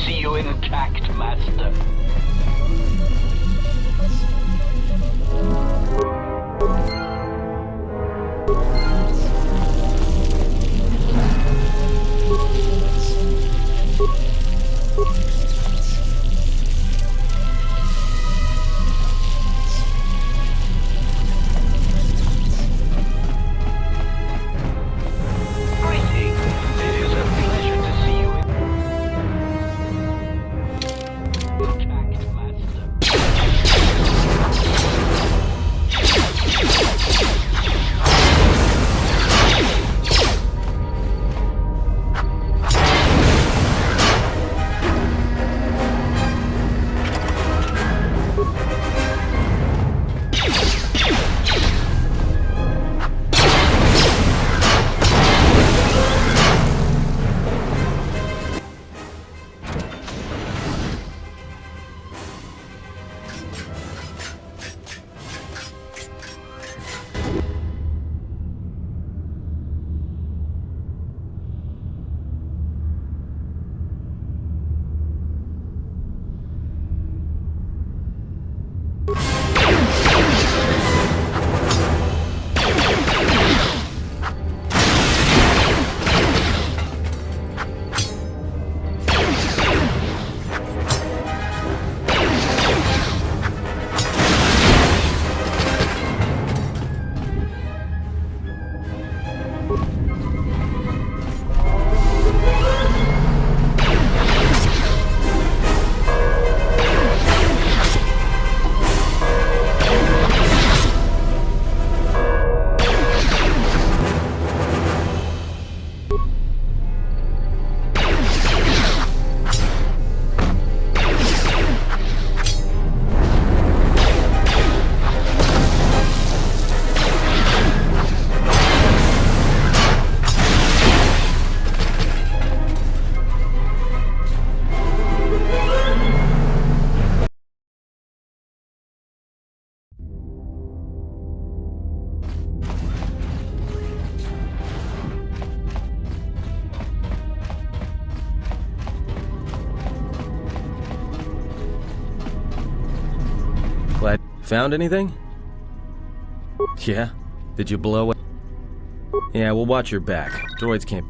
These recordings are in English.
see you intact, Master. Found anything? Yeah? Did you blow it? Yeah, we'll watch your back. Droids can't...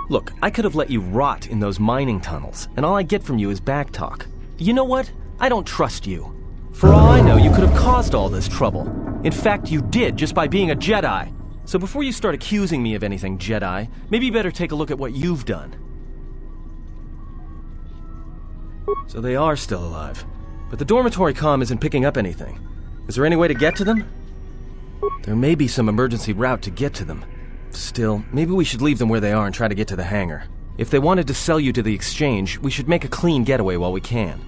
Look, I could have let you rot in those mining tunnels, and all I get from you is backtalk. You know what? I don't trust you. For all I know, you could have caused all this trouble. In fact, you did, just by being a Jedi. So before you start accusing me of anything, Jedi, maybe you better take a look at what you've done. So they are still alive. But the dormitory comm isn't picking up anything. Is there any way to get to them? There may be some emergency route to get to them. Still, maybe we should leave them where they are and try to get to the hangar. If they wanted to sell you to the exchange, we should make a clean getaway while we can.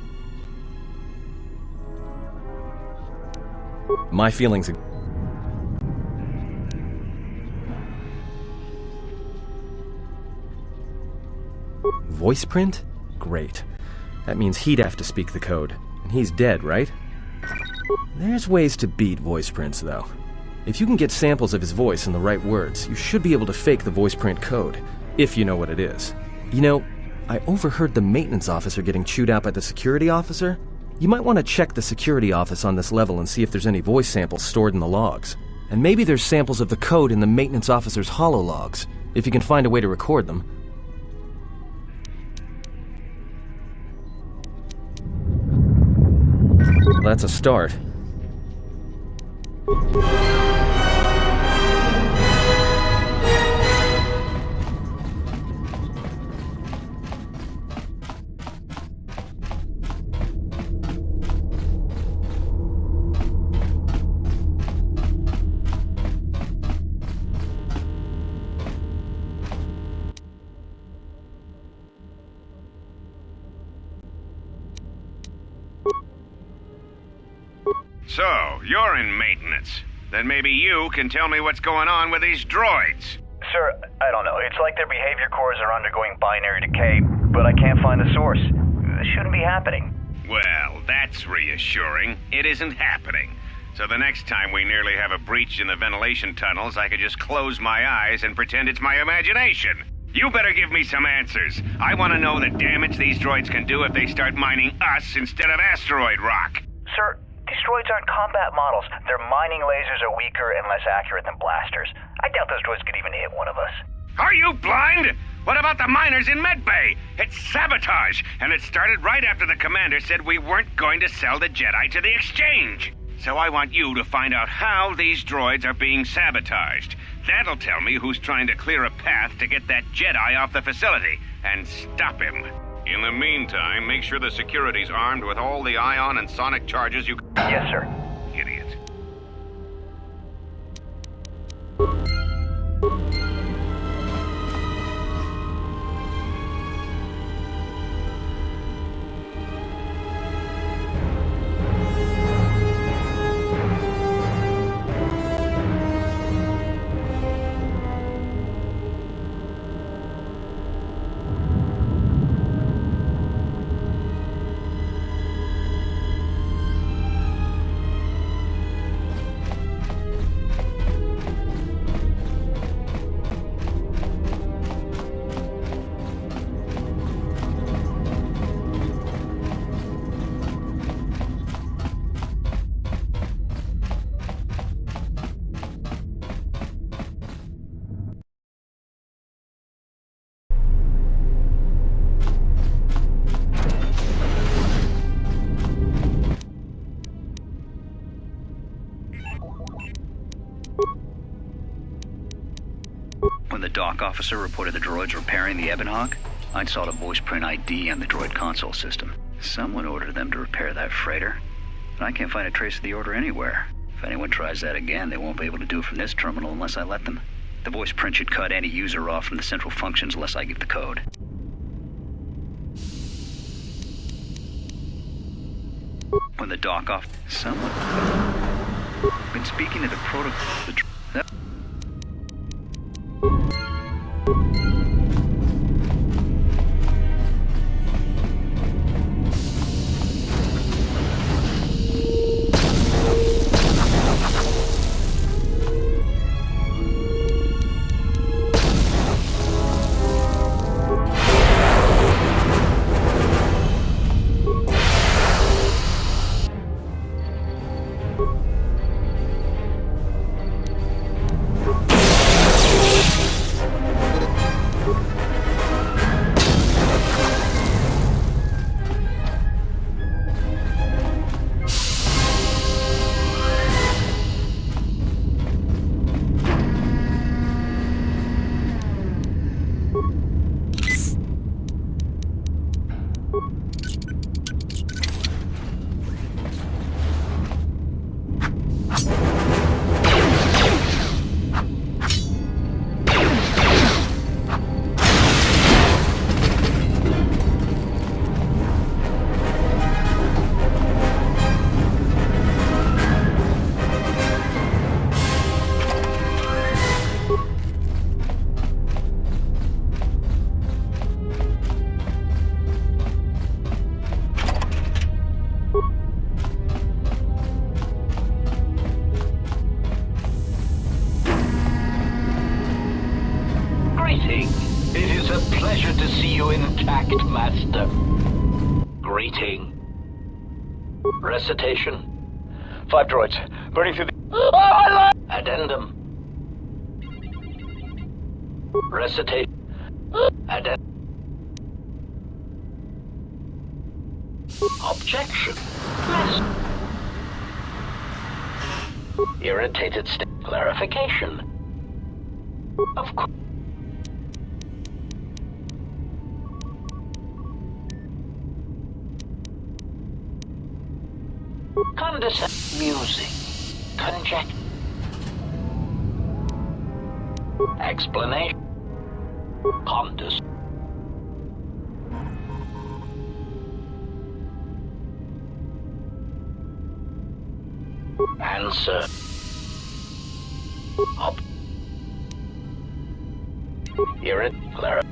My feelings... Voice print? Great. That means he'd have to speak the code. And he's dead, right? There's ways to beat voice prints, though. If you can get samples of his voice and the right words, you should be able to fake the voice print code, if you know what it is. You know, I overheard the maintenance officer getting chewed out by the security officer. You might want to check the security office on this level and see if there's any voice samples stored in the logs. And maybe there's samples of the code in the maintenance officer's holologs, if you can find a way to record them. That's a start. So, you're in maintenance. Then maybe you can tell me what's going on with these droids. Sir, I don't know. It's like their behavior cores are undergoing binary decay, but I can't find the source. This shouldn't be happening. Well, that's reassuring. It isn't happening. So the next time we nearly have a breach in the ventilation tunnels, I could just close my eyes and pretend it's my imagination. You better give me some answers. I want to know the damage these droids can do if they start mining us instead of asteroid rock. Sir, these droids aren't combat models. Their mining lasers are weaker and less accurate than blasters. I doubt those droids could even hit one of us. Are you blind? What about the miners in Medbay? It's sabotage, and it started right after the commander said we weren't going to sell the Jedi to the exchange. So I want you to find out how these droids are being sabotaged. That'll tell me who's trying to clear a path to get that Jedi off the facility and stop him. In the meantime, make sure the security's armed with all the ion and sonic charges you... Yes, sir. Idiot. When the dock officer reported the droids repairing the Ebonhawk, I'd saw the voice print ID on the droid console system. Someone ordered them to repair that freighter, but I can't find a trace of the order anywhere. If anyone tries that again, they won't be able to do it from this terminal unless I let them. The voice print should cut any user off from the central functions unless I give the code. When the dock off, someone been speaking to the protocol. Pleasure to see you intact, Master. Greeting. Recitation. 5 droids, burning through the... Addendum. Recitation. Addendum. Objection. Master. Irritated state. Clarification. Of course. Condescend. Music. Conjecture. Explanation. Condus. Answer. Up. Irregular.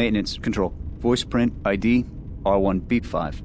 Maintenance, control. Voice print, ID, R1B5.